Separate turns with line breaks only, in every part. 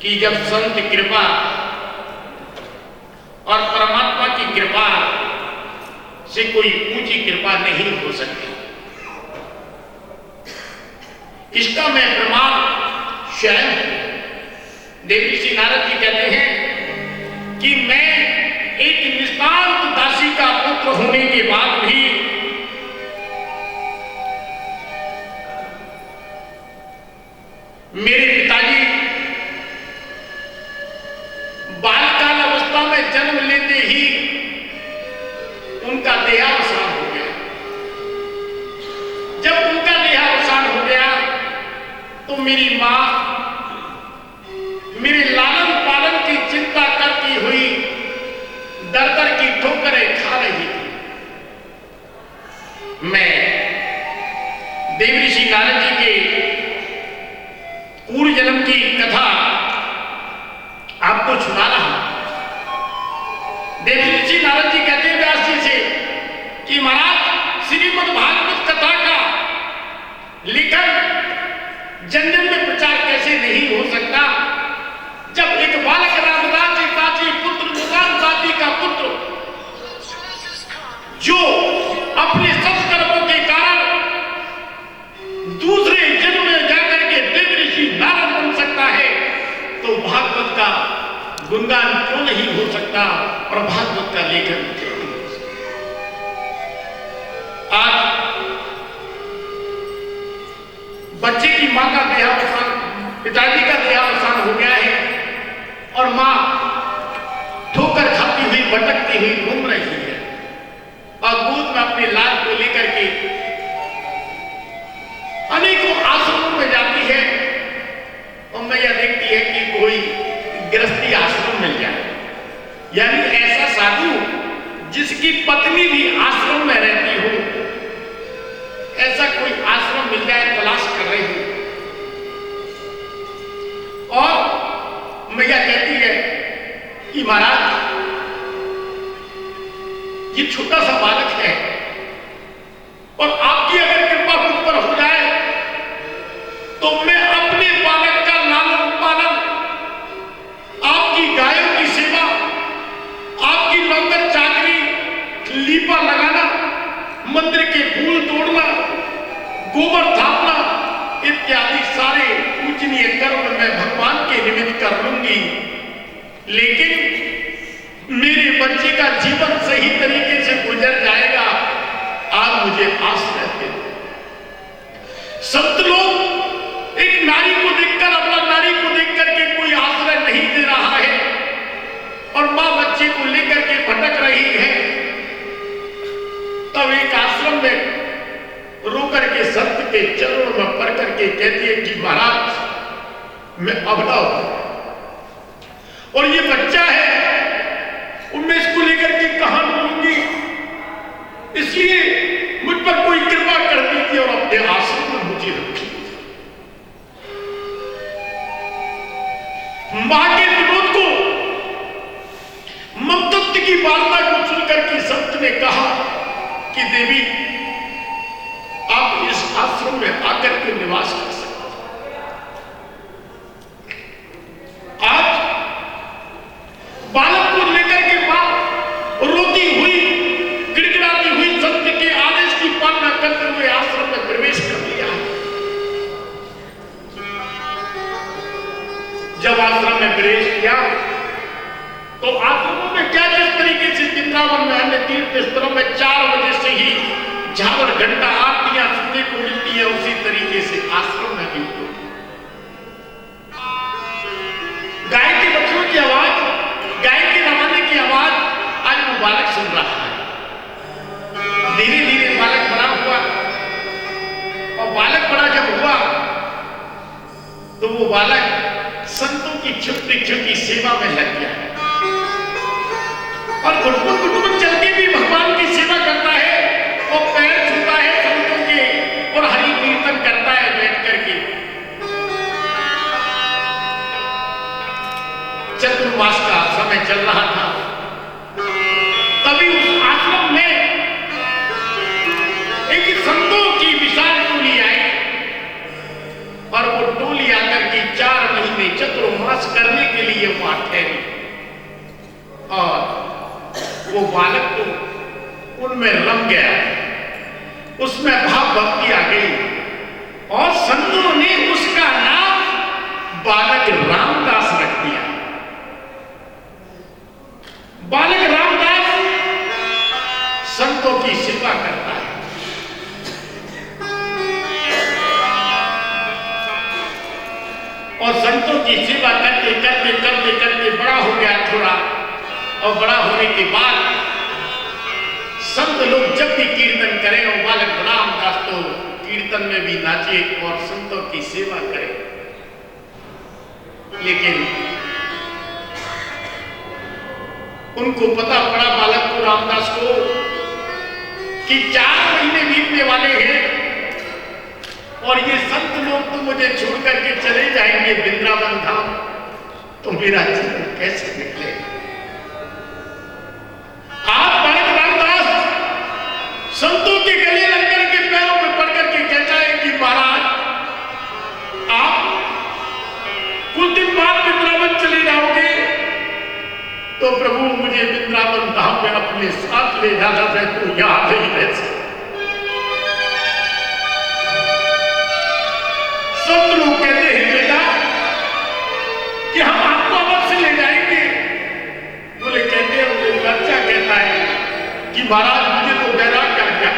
कि जब संत कृपा और परमात्मा की कृपा से कोई ऊंची कृपा नहीं हो सकती। इसका मैं प्रमाण स्वयं देवऋषि नारद जी कहते हैं कि मैं एक निष्कांत दासी का पुत्र होने के बाद भी मेरे पिताजी बालकाल अवस्था में जन्म लेते ही उनका देहावसान हो गया। जब उनका देहावसान हो गया तो मेरी मां मेरे लालन पालन की चिंता करती हुई दर दर की ठोकरें खा रही थी। मैं देवऋषि नारद जी के पूर्व जन्म की कथा आपको सुना रहा हूं। देवऋषि नारद जी कहते हैं व्यास जी से कि महाराज श्रीमद् भागवत कथा का लेखन जन जन में प्रचार कैसे नहीं हो सकता, जब एक बालक रामदास जी काजी पुत्र निदान दादी का पुत्र जो अपने सत्कर्मों के कारण दूसरे जन्म में जाकर के देवऋषि नारद बन सकता है, तो भागवत का गुणगान क्यों नहीं हो सकता और भागवत का लेखन क्यों नहीं हो सकता। आज बच्चे की मां का देहावसान, पिताजी का देहावसान हो गया है और मां ठोकर खाती हुई भटकती हुई घूम रही है और गोद में अपने लाल को लेकर के अनेकों आश्रमों में जाती है और मैया देखती है कि कोई गृहस्थी आश्रम मिल जाए, यानी ऐसा साधु जिसकी पत्नी भी आश्रम में रहती हो, ऐसा कोई आश्रम मिल जाए तलाश कर रही हो। और मैया कहती है कि महाराज ये छोटा सा बालक है और आपकी अगर कृपा मुझ पर हो जाए तो मैं अपने बालक का लालन पालन, आपकी गायों की सेवा, आपकी नौकर चाकरी, लीपा लगाना, मंदिर के फूल तोड़ना, गोबर थापना इत्यादि सारे पूजनीय कर्म मैं भगवान के निमित्त कर लूंगी, लेकिन मेरे बच्चे का जीवन सही तरीके से गुजर जाएगा, आप मुझे आश्रय दे। संत लोग एक नारी को देखकर, अपना नारी को देखकर के कोई आश्रय नहीं दे रहा है और मां बच्चे को लेकर के भटक रही है, तब एक आश्रम में रोकर के संत के चरणों में पड़ करके कहती है कि महाराज मैं अबला हूं और ये बच्चा है, मैं इसको लेकर के कहां ढूंढूंगी, इसलिए मुझ पर कोई कृपा कर दीजिए और अपने आश्रम में मुझे रखिए। मां के विनोद को, ममतत्व की वार्ता को सुनकर के संत ने कहा कि देवी आप इस आश्रम में आकर के निवास कर सकते हैं। आज बालक को लेकर के मां रोती हुई, गिड़गिड़ाती हुई संत के आदेश की पालना करते हुए आश्रम में प्रवेश कर लिया। जब आश्रम में प्रवेश किया तो आश्रमों में क्या जिस तरीके से वृंदावन में अन्य तीर्थ स्थलों में 4 बजे से ही झावर घंटा आरतियां सुनने को मिलती है, उसी तरीके से आश्रम में भी गाय के बछड़ों की आवाज, गाय के रवाने की आवाज आज वो बालक सुन रहा है। धीरे धीरे बालक बड़ा हुआ और बालक बड़ा जब हुआ तो वो बालक संतों की छुपती छुपती सेवा में लग गया और घुटमुट घुटमुट चल के भी भगवान की सेवा करता है और पैर छूता है संतों के और हरि कीर्तन करता है बैठ करके। चतुर्मास का समय चल रहा था, तभी उस आश्रम में एक संतों की विशाल टोली आई और वो टोली आकर के 4 महीने चतुर्मास करने वो बालक तो उनमें रम गया, उसमें भाव भक्ति आ गई और संतों ने उसका नाम बालक रामदास रख दिया। बालक रामदास संतों की सेवा करता है और संतों की सेवा करते करते करते करते बड़ा हो गया थोड़ा, और बड़ा होने के बाद संत लोग जब भी कीर्तन करें और बालक रामदास तो कीर्तन में भी नाचे और संतों की सेवा करे। लेकिन उनको पता पड़ा बालक को, रामदास को, कि 4 महीने बीतने वाले हैं और ये संत लोग तो मुझे छोड़ करके चले जाएंगे वृंदावन धाम, तो मेरा जीवन कैसे निकले। आप बालक रामदास संतों के गले लग करके पैरों में पड़ करके कहता है कि महाराज आप कुछ दिन बाद वृंदावन चले जाओगे, तो प्रभु मुझे वृंदावन धाम में अपने साथ ले जाना है, तो याद ही रह सकता। संत लोग कहते हैं बेटा कि हम आपको अवश्य ले जाएंगे। बोले कहते हैं वो बच्चा कहता है कि महाराज मुझे तो वैराग कर गया,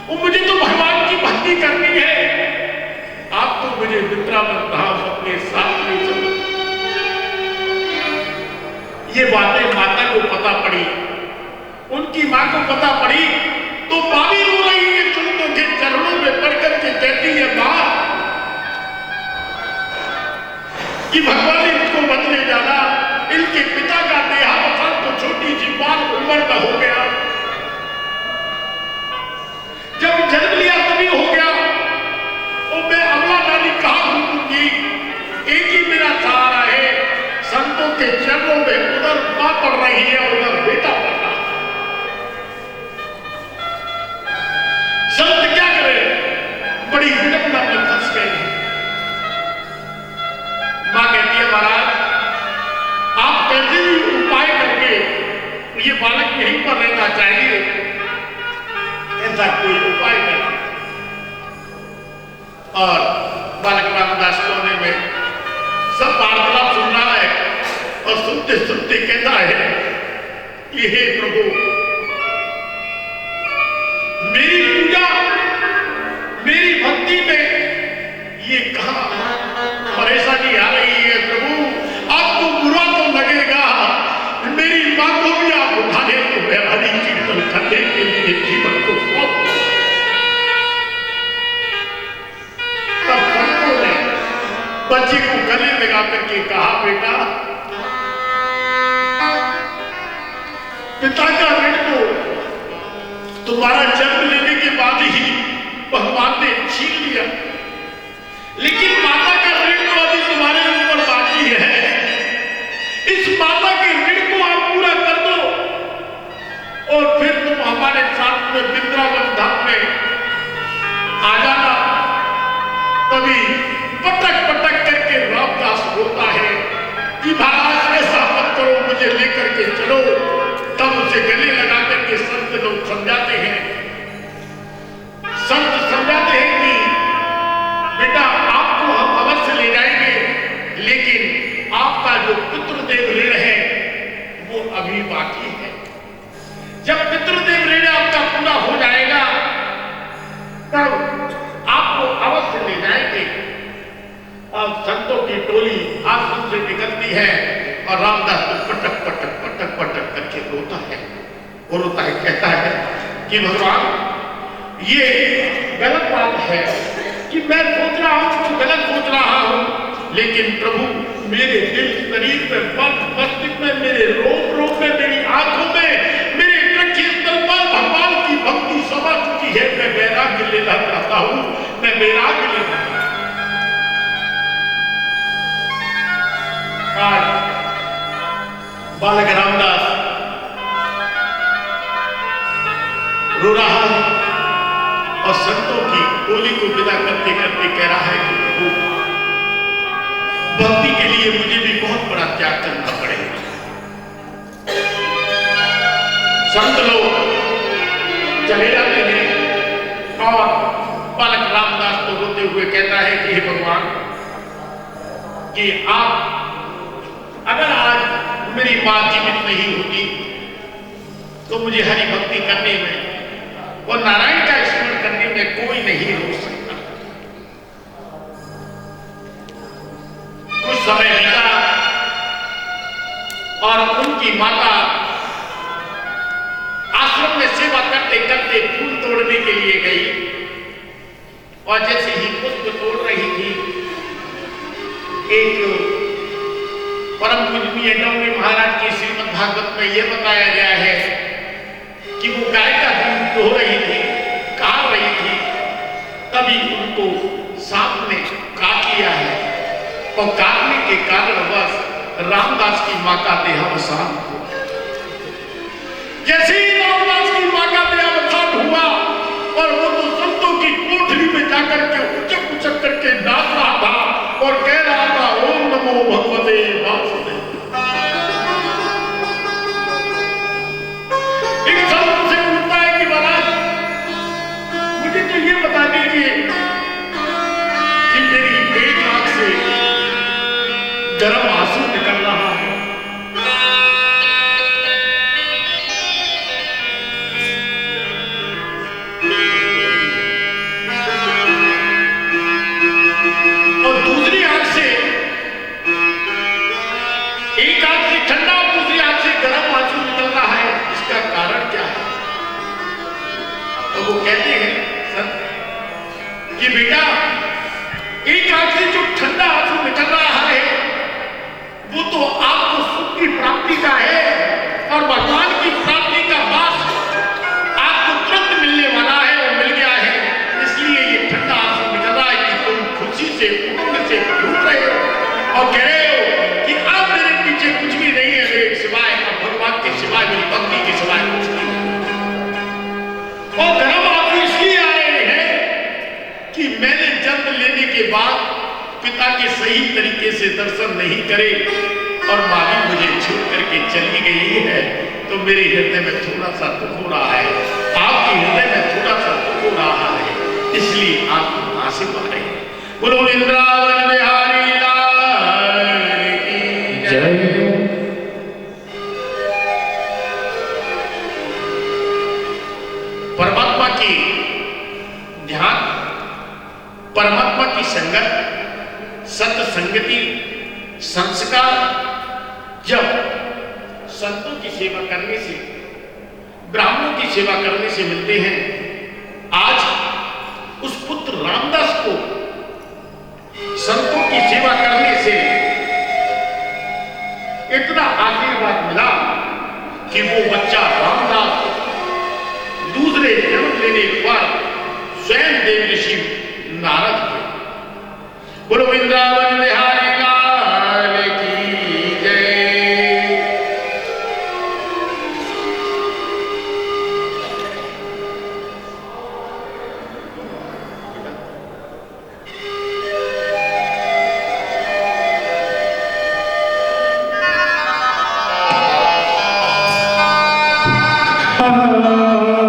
वो मुझे तो भगवान की भक्ति करनी है, आप तो मुझे वृंदावन धाम अपने साथ ले चलो। ये बातें माता को पता पड़ी, उनकी मां को पता पड़ी, तो मां भी रो रही है, संतों के चरणों में पड़ करके कहती है मां कि भगवान इनको मत ले जाना, इनके पिता का देहावसान तो छोटी सी बाल उम्र का हो गया, जब जन्म लिया तभी हो गया, और मैं अगला नानी कहां घूमूंगी, एक ही मेरा सहारा है। संतों के चरणों में उधर मां पड़ रही है, उधर बेटा पड़ रहा है। संत क्या करे, बड़ी विडंबना में फंस गए। मां कहती है महाराज आप कैसे भी उपाय करके ये बालक यहीं पर रहना चाहिए, ऐसा कोई उपाय करना। और बालक रामदास कोने में सब वार्तालाप सुन रहा है और सुनते सुनते कहता है कि हे प्रभु मेरी पूजा मेरी भक्ति में ये कहां परेशानी आ रही है। प्रभु आपको बुरा तो लगेगा, मेरी मां को भी आप उठाने को हरि कीर्तन करने के लिए जीवन को सौंप दो। तब संतों ने बच्चे को गले लगा करके कहा बेटा पिता का ऋण तो तुम्हारा जन्म लेने के बाद ही भगवान ने छीन लिया, लेकिन माता का ऋण तो अभी तुम्हारे ऊपर बाकी है। इस माता के ऋण को आप पूरा कर दो और फिर तुम हमारे साथ में वृंदावन धाम में आ जाना। तभी पटक पटक करके रामदास बोलता है कि महाराज ऐसा मत करो, मुझे लेकर के चलो। तब उसे गले लगा करके संत लोग समझाते हैं, संत समझाते हैं कि बेटा आपको हम अवश्य ले जाएंगे, लेकिन आपका जो पितृदेव ऋण है वो अभी बाकी है। जब पितृदेव ऋण आपका पूरा हो जाएगा तब आपको अवश्य ले जाएंगे। अब संतों की टोली आश्रम से निकलती है और रामदास को पटक पटक पटक पटक करके रोता है। वो रोता है, कहता है कि भगवान ये गलत बात है कि मैं सोच रहा हूं तो गलत सोच रहा हूं, लेकिन प्रभु मेरे दिल शरीर में मस्तिष्क में मेरे रोम रोम में मेरी आंखों में मेरे वृक्ष स्थल पर भगवान की भक्ति समा चुकी है। मैं वैराग्य लेना चाहता हूं, मैं वैराग्य लेना चाहता हूं। आज बालक रामदास रो रहा है और संतों की टोली को विदा करते करते कह रहा है कि प्रभु भक्ति के लिए मुझे भी बहुत बड़ा त्याग करना पड़ेगा। संत लोग चले जाते हैं और बालक रामदास को रोते हुए कहता है कि हे भगवान, कि आप अगर आज मेरी मां जीवित नहीं होती तो मुझे हरि भक्ति करने में और नारायण का स्मरण करने में कोई नहीं रोक सकता। कुछ समय बीता और उनकी माता आश्रम में सेवा करते करते फूल तोड़ने के लिए गई और जैसे ही पुष्प तोड़ रही थी, एक परम पूजनीय डोंगरी महाराज की श्रीमद् भागवत में यह बताया गया है कि वो गाय का दूध धो रही थी, काट रही थी, तभी उनको सांप ने काट लिया है और काटने के कारणवश रामदास की मां का देहावसान हुआ। जैसे ही रामदास की मां का देहावसान हुआ और वो तो संतों की कोठरी में जाकर के उचक उचक करके नाच रहा था और कह रहा था, ओम नमो भगवते वासुदेव। एक संत से पूछता है कि महाराज, मुझे तो ये बता दीजिए कि मेरी एक आंख से गर्म आंसू निकल रहा है। और दूसरी आंख से, एक आंख से ठंडा और दूसरी आंख से गर्म आंसू निकल रहा है, इसका कारण क्या है? तो वो कहते हैं सर कि बेटा, एक आंख से जो ठंडा आंसू निकल रहा है वो तो आपको सुख की प्राप्ति का है और भगवान की प्राप्ति का वास आपको तुरंत मिलने वाला है और मिल गया है, इसलिए ये ठंडा आंसू निकल रहा है कि तुम खुशी से उमंग से झूम रहे हो और कह रहे हो कि अब मेरे पीछे कुछ भी नहीं है मेरे सिवाय, अब भगवान के सिवाय, मेरी भक्ति के सिवाय कुछ नहीं। और गर्म आंसू इसलिए आ रहे हैं कि मैंने जन्म लेने के बाद पिता के सही तरीके से दर्शन नहीं करे और मां भी मुझे छोड़ करके चली गई है, तो मेरे हृदय में थोड़ा सा दुख हो रहा है, आपके हृदय में थोड़ा सा दुख हो रहा है, इसलिए आप आंसू आ रहे हैं। बोलो वृंदावन बिहारी लाल की जय। परमात्मा की ध्यान, परमात्मा की संगत, सत्य संगति, संस्कार जब संतों की सेवा करने से, ब्राह्मणों की सेवा करने से मिलते हैं, आज उस पुत्र रामदास को संतों की सेवा करने से इतना आशीर्वाद मिला कि वो बच्चा रामदास दूसरे जन्म लेने पर स्वयं देव ऋषि नारद थे। बोलो वृंदावन